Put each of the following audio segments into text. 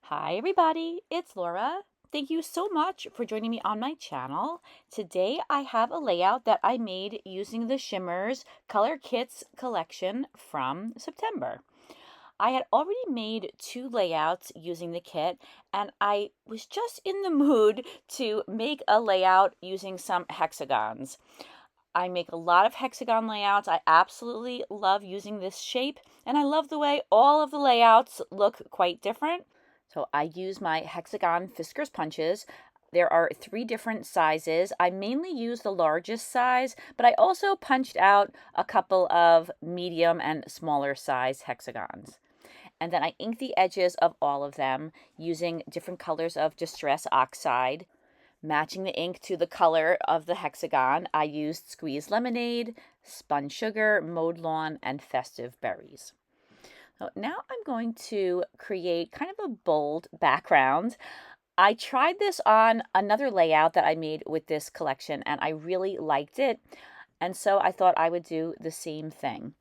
Hi everybody, it's Laura. Thank you so much for joining me on my channel. Today I have a layout that I made using the Shimmerz Color Kitz Collection from September. I had already made two layouts using the kit, and I was just in the mood to make a layout using some hexagons. I make a lot of hexagon layouts. I absolutely love using this shape, and I love the way all of the layouts look quite different. So I use my hexagon Fiskars punches. There are 3 different sizes. I mainly use the largest size, but I also punched out a couple of medium and smaller size hexagons. And then I ink the edges of all of them using different colors of Distress Oxide. Matching the ink to the color of the hexagon, I used squeezed lemonade, spun sugar, mowed lawn, and festive berries. So now I'm going to create kind of a bold background. I tried this on another layout that I made with this collection and I really liked it. And so I thought I would do the same thing.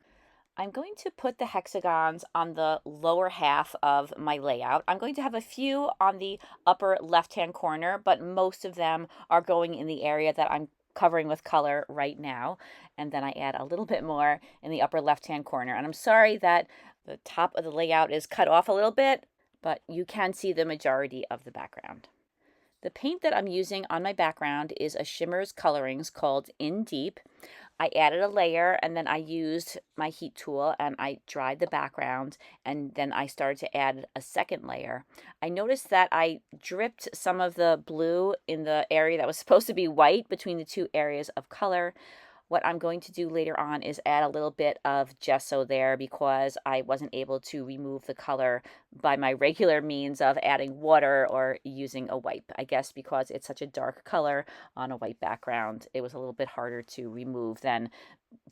I'm going to put the hexagons on the lower half of my layout. I'm going to have a few on the upper left-hand corner, but most of them are going in the area that I'm covering with color right now. And then I add a little bit more in the upper left-hand corner. And I'm sorry that the top of the layout is cut off a little bit, but you can see the majority of the background. The paint that I'm using on my background is a Shimmerz Coloringz called In Deep. I added a layer and then I used my heat tool and I dried the background and then I started to add a second layer. I noticed that I dripped some of the blue in the area that was supposed to be white between the two areas of color. What I'm going to do later on is add a little bit of gesso there because I wasn't able to remove the color by my regular means of adding water or using a wipe. I guess because it's such a dark color on a white background, it was a little bit harder to remove than,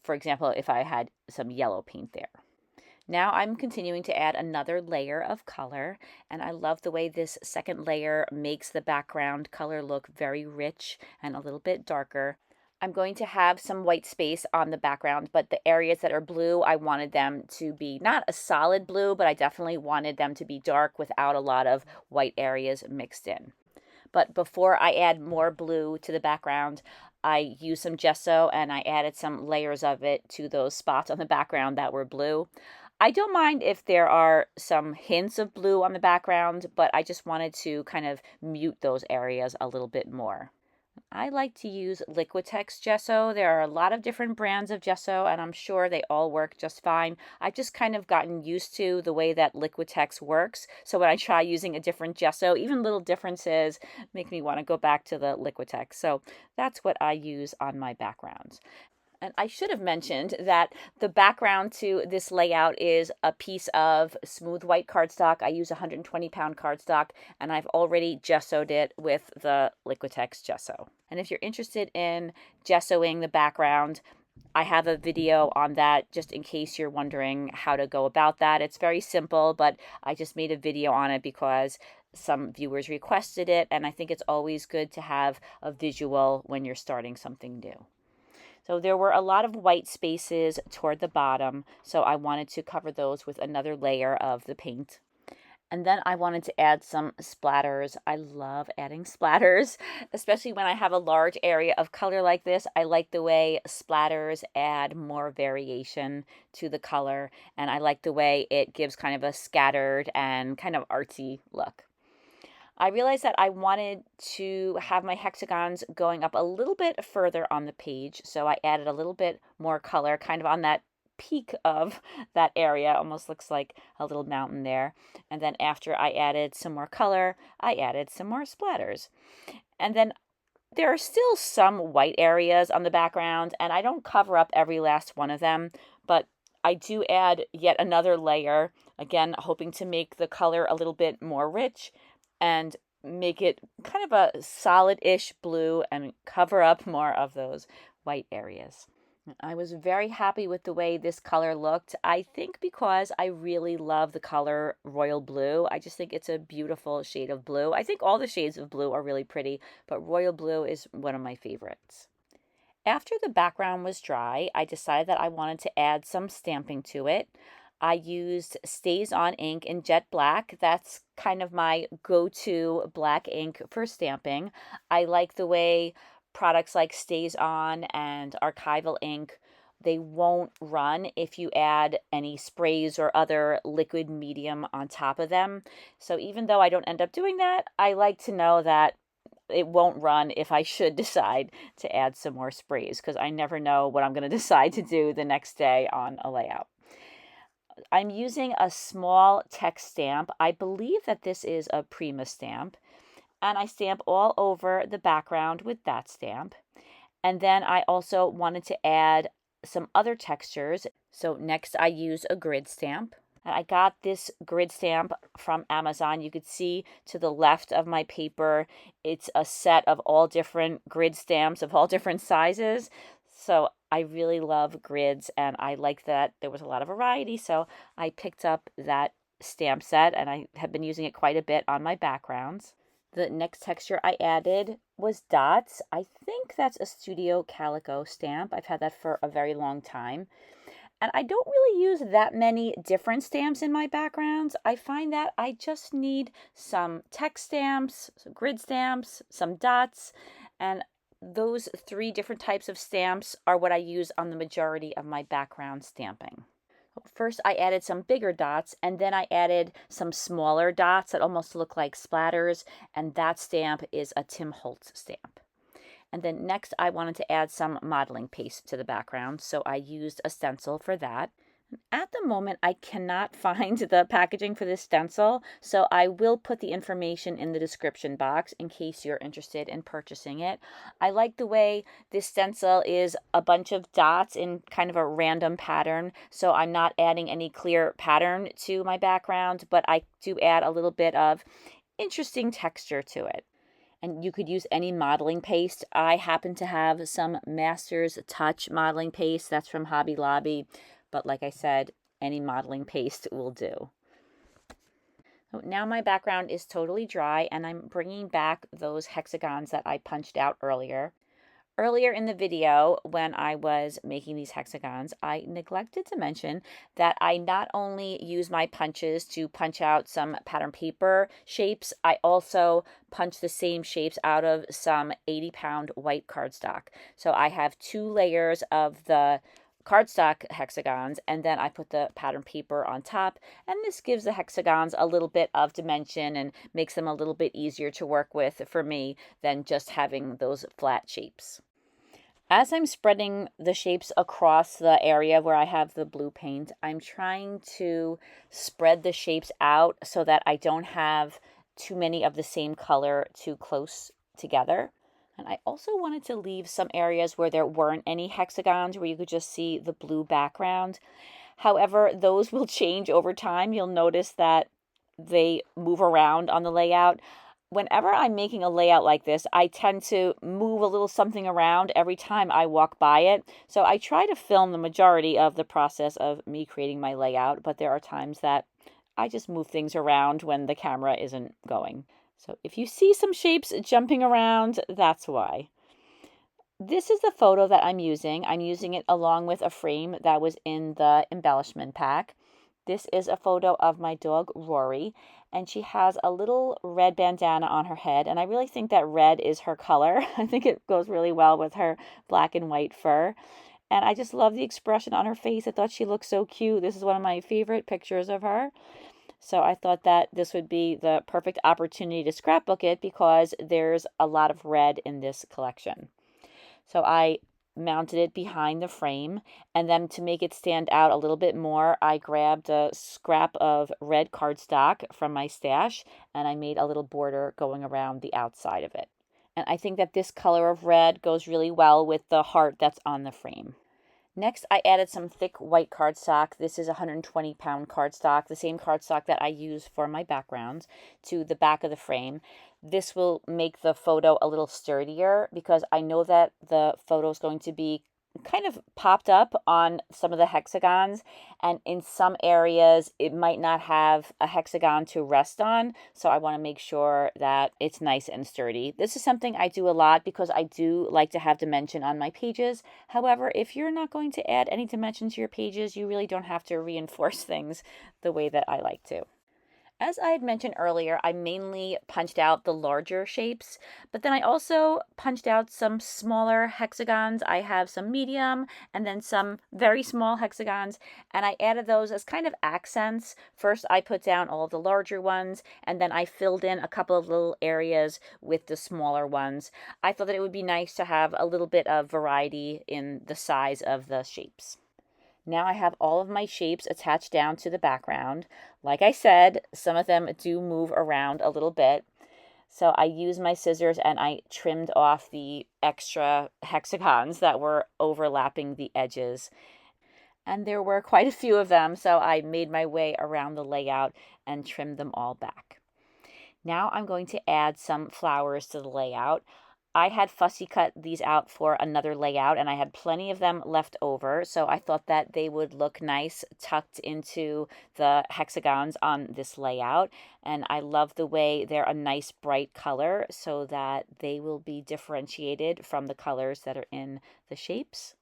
for example, if I had some yellow paint there. Now I'm continuing to add another layer of color, and I love the way this second layer makes the background color look very rich and a little bit darker. I'm going to have some white space on the background, but the areas that are blue, I wanted them to be not a solid blue, but I definitely wanted them to be dark without a lot of white areas mixed in. But before I add more blue to the background, I used some gesso and I added some layers of it to those spots on the background that were blue. I don't mind if there are some hints of blue on the background, but I just wanted to kind of mute those areas a little bit more. I like to use Liquitex gesso. There are a lot of different brands of gesso, and I'm sure they all work just fine. I've just kind of gotten used to the way that Liquitex works. So when I try using a different gesso, even little differences make me want to go back to the Liquitex. So that's what I use on my backgrounds. And I should have mentioned that the background to this layout is a piece of smooth white cardstock. I use 120-pound cardstock, and I've already gessoed it with the Liquitex gesso. And if you're interested in gessoing the background, I have a video on that just in case you're wondering how to go about that. It's very simple, but I just made a video on it because some viewers requested it, and I think it's always good to have a visual when you're starting something new. So there were a lot of white spaces toward the bottom, so I wanted to cover those with another layer of the paint. And then I wanted to add some splatters. I love adding splatters, especially when I have a large area of color like this. I like the way splatters add more variation to the color, and I like the way it gives kind of a scattered and kind of artsy look. I realized that I wanted to have my hexagons going up a little bit further on the page, so I added a little bit more color kind of on that peak of that area. Almost looks like a little mountain there. And then after I added some more color, I added some more splatters. And then there are still some white areas on the background, and I don't cover up every last one of them, but I do add yet another layer, again, hoping to make the color a little bit more rich and make it kind of a solid-ish blue and cover up more of those white areas. I was very happy with the way this color looked. I think because I really love the color royal blue. I just think it's a beautiful shade of blue. I think all the shades of blue are really pretty, but royal blue is one of my favorites. After the background was dry, I decided that I wanted to add some stamping to it. I used Staz On Ink in jet black. That's kind of my go-to black ink for stamping. I like the way products like Staz On and Archival Ink, they won't run if you add any sprays or other liquid medium on top of them. So even though I don't end up doing that, I like to know that it won't run if I should decide to add some more sprays, because I never know what I'm going to decide to do the next day on a layout. I'm using a small text stamp. I believe that this is a Prima stamp, and I stamp all over the background with that stamp. And then I also wanted to add some other textures. So next I use a grid stamp. And I got this grid stamp from Amazon. You could see to the left of my paper, it's a set of all different grid stamps of all different sizes. So I really love grids, and I like that there was a lot of variety. So I picked up that stamp set, and I have been using it quite a bit on my backgrounds. The next texture I added was dots. I think that's a Studio Calico stamp. I've had that for a very long time. And I don't really use that many different stamps in my backgrounds. I find that I just need some text stamps, some grid stamps, some dots, and those 3 different types of stamps are what I use on the majority of my background stamping. First, I added some bigger dots, and then I added some smaller dots that almost look like splatters, and that stamp is a Tim Holtz stamp. And then next, I wanted to add some modeling paste to the background, so I used a stencil for that. At the moment, I cannot find the packaging for this stencil, so I will put the information in the description box in case you're interested in purchasing it. I like the way this stencil is a bunch of dots in kind of a random pattern, so I'm not adding any clear pattern to my background, but I do add a little bit of interesting texture to it. And you could use any modeling paste. I happen to have some Master's Touch modeling paste. That's from Hobby Lobby. But like I said, any modeling paste will do. So now my background is totally dry, and I'm bringing back those hexagons that I punched out earlier. Earlier in the video, when I was making these hexagons, I neglected to mention that I not only use my punches to punch out some pattern paper shapes, I also punch the same shapes out of some 80-pound white cardstock. So I have 2 layers of the cardstock hexagons, and then I put the pattern paper on top, and this gives the hexagons a little bit of dimension and makes them a little bit easier to work with for me than just having those flat shapes. As I'm spreading the shapes across the area where I have the blue paint, I'm trying to spread the shapes out so that I don't have too many of the same color too close together. And I also wanted to leave some areas where there weren't any hexagons, where you could just see the blue background. However, those will change over time. You'll notice that they move around on the layout. Whenever I'm making a layout like this, I tend to move a little something around every time I walk by it. So I try to film the majority of the process of me creating my layout, but there are times that I just move things around when the camera isn't going. So if you see some shapes jumping around, that's why. This is the photo that I'm using. I'm using it along with a frame that was in the embellishment pack. This is a photo of my dog, Rory, and she has a little red bandana on her head, and I really think that red is her color. I think it goes really well with her black and white fur, and I just love the expression on her face. I thought she looked so cute. This is one of my favorite pictures of her. So I thought that this would be the perfect opportunity to scrapbook it because there's a lot of red in this collection. So I mounted it behind the frame, and then to make it stand out a little bit more, I grabbed a scrap of red cardstock from my stash, and I made a little border going around the outside of it. And I think that this color of red goes really well with the heart that's on the frame. Next, I added some thick white cardstock. This is 120-pound cardstock, the same cardstock that I use for my backgrounds, to the back of the frame. This will make the photo a little sturdier because I know that the photo is going to be kind of popped up on some of the hexagons, and in some areas it might not have a hexagon to rest on, so I want to make sure that it's nice and sturdy. This is something I do a lot because I do like to have dimension on my pages. However, if you're not going to add any dimension to your pages, you really don't have to reinforce things the way that I like to. As I had mentioned earlier, I mainly punched out the larger shapes, but then I also punched out some smaller hexagons. I have some medium and then some very small hexagons, and I added those as kind of accents. First, I put down all the larger ones, and then I filled in a couple of little areas with the smaller ones. I thought that it would be nice to have a little bit of variety in the size of the shapes. Now I have all of my shapes attached down to the background. Like I said, some of them do move around a little bit. So I used my scissors and I trimmed off the extra hexagons that were overlapping the edges. And there were quite a few of them, so I made my way around the layout and trimmed them all back. Now I'm going to add some flowers to the layout. I had fussy cut these out for another layout, and I had plenty of them left over, so I thought that they would look nice tucked into the hexagons on this layout. And I love the way they're a nice bright color so that they will be differentiated from the colors that are in the shapes.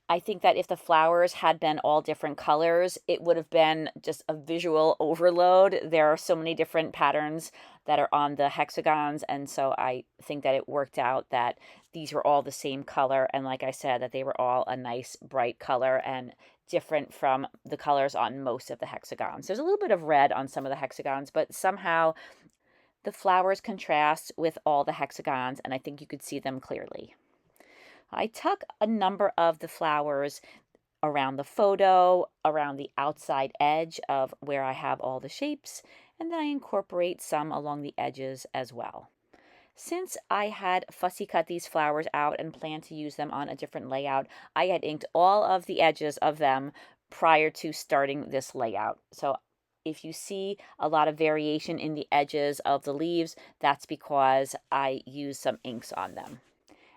I think that if the flowers had been all different colors, it would have been just a visual overload. There are so many different patterns that are on the hexagons, and so I think that it worked out that these were all the same color, and like I said, that they were all a nice bright color and different from the colors on most of the hexagons. There's a little bit of red on some of the hexagons, but somehow the flowers contrast with all the hexagons, and I think you could see them clearly. I tuck a number of the flowers around the photo, around the outside edge of where I have all the shapes, and then I incorporate some along the edges as well. Since I had fussy cut these flowers out and planned to use them on a different layout, I had inked all of the edges of them prior to starting this layout. So if you see a lot of variation in the edges of the leaves, that's because I used some inks on them.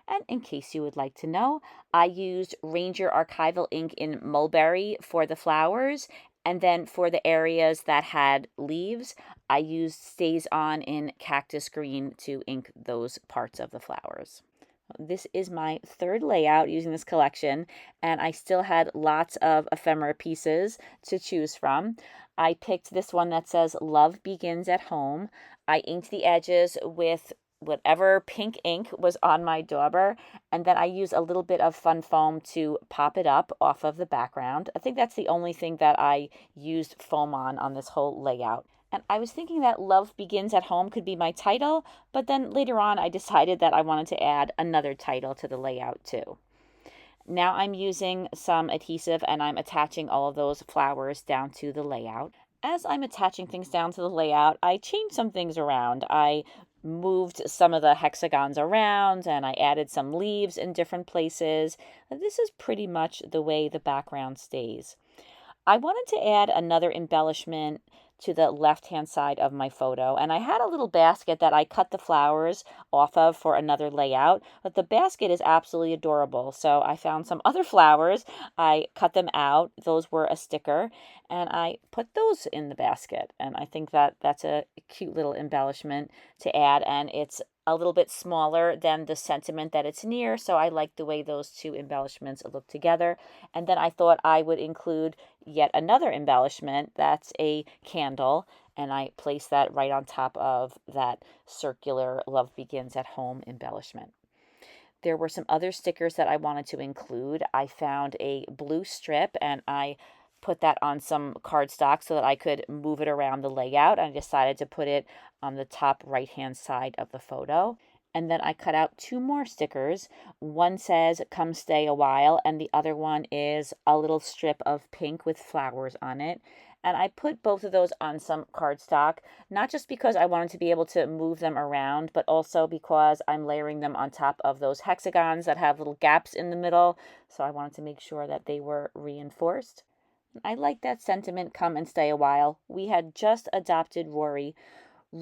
And in case you would like to know, I used Ranger Archival Ink in mulberry for the flowers, and then for the areas that had leaves, I used Staz On in cactus green to ink those parts of the flowers. This is my third layout using this collection, and I still had lots of ephemera pieces to choose from. I picked this one that says Love Begins at Home. I inked the edges with whatever pink ink was on my dauber, and then I use a little bit of fun foam to pop it up off of the background. I think that's the only thing that I used foam on this whole layout. And I was thinking that Love Begins at Home could be my title, but then later on I decided that I wanted to add another title to the layout too. Now I'm using some adhesive and I'm attaching all of those flowers down to the layout. As I'm attaching things down to the layout, I changed some things around. I moved some of the hexagons around and I added some leaves in different places. This is pretty much the way the background stays. I wanted to add another embellishment to the left-hand side of my photo, and I had a little basket that I cut the flowers off of for another layout, but the basket is absolutely adorable. So I found some other flowers, I cut them out, those were a sticker, and I put those in the basket, and I think that that's a cute little embellishment to add, and it's a little bit smaller than the sentiment that it's near, so I like the way those two embellishments look together. And then I thought I would include yet another embellishment that's a candle, and I place that right on top of that circular Love Begins at Home embellishment. There were some other stickers that I wanted to include. I found a blue strip and I put that on some cardstock so that I could move it around the layout. I decided to put it on the top right-hand side of the photo. And then I cut out two more stickers. One says, "Come stay a while," and the other one is a little strip of pink with flowers on it. And I put both of those on some cardstock, not just because I wanted to be able to move them around, but also because I'm layering them on top of those hexagons that have little gaps in the middle. So I wanted to make sure that they were reinforced. I like that sentiment, "come and stay a while." We had just adopted Rory.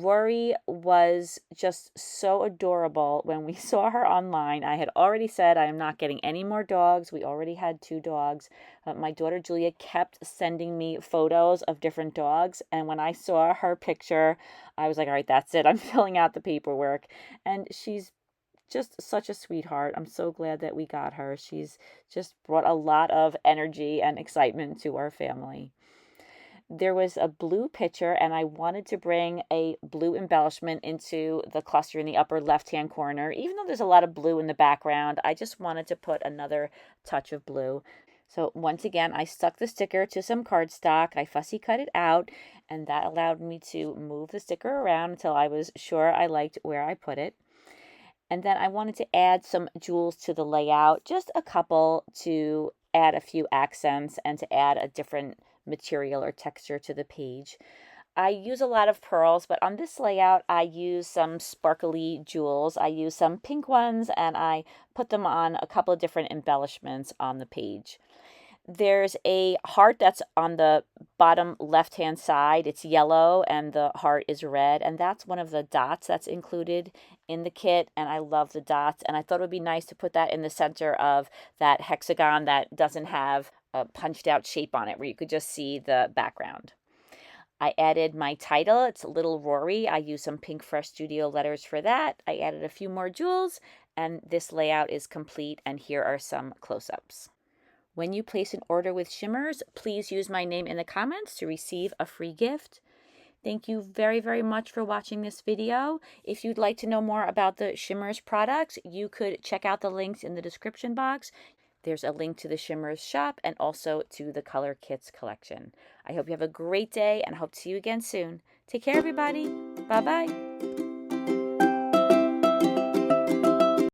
Rory was just so adorable when we saw her online. I had already said I am not getting any more dogs. We already had 2 dogs. My daughter Julia kept sending me photos of different dogs. And when I saw her picture, I was like, all right, that's it. I'm filling out the paperwork. And she's just such a sweetheart. I'm so glad that we got her. She's just brought a lot of energy and excitement to our family. There was a blue picture, and I wanted to bring a blue embellishment into the cluster in the upper left-hand corner. Even though there's a lot of blue in the background, I just wanted to put another touch of blue. So once again, I stuck the sticker to some cardstock. I fussy cut it out, and that allowed me to move the sticker around until I was sure I liked where I put it. And then I wanted to add some jewels to the layout, just a couple to add a few accents and to add a different material or texture to the page. I use a lot of pearls, but on this layout, I use some sparkly jewels. I use some pink ones, and I put them on a couple of different embellishments on the page. There's a heart that's on the bottom left-hand side. It's yellow and the heart is red, and that's one of the dots that's included in the kit, and I love the dots, and I thought it would be nice to put that in the center of that hexagon that doesn't have a punched out shape on it, where you could just see the background. I added my title. It's Little Rory. I used some Pink Fresh Studio letters for that. I added a few more jewels, and this layout is complete, and here are some close-ups. When you place an order with Shimmerz, please use my name in the comments to receive a free gift. Thank you very, very much for watching this video. If you'd like to know more about the Shimmerz products, you could check out the links in the description box. There's a link to the Shimmerz shop and also to the Color Kitz collection. I hope you have a great day and I hope to see you again soon. Take care, everybody. Bye-bye.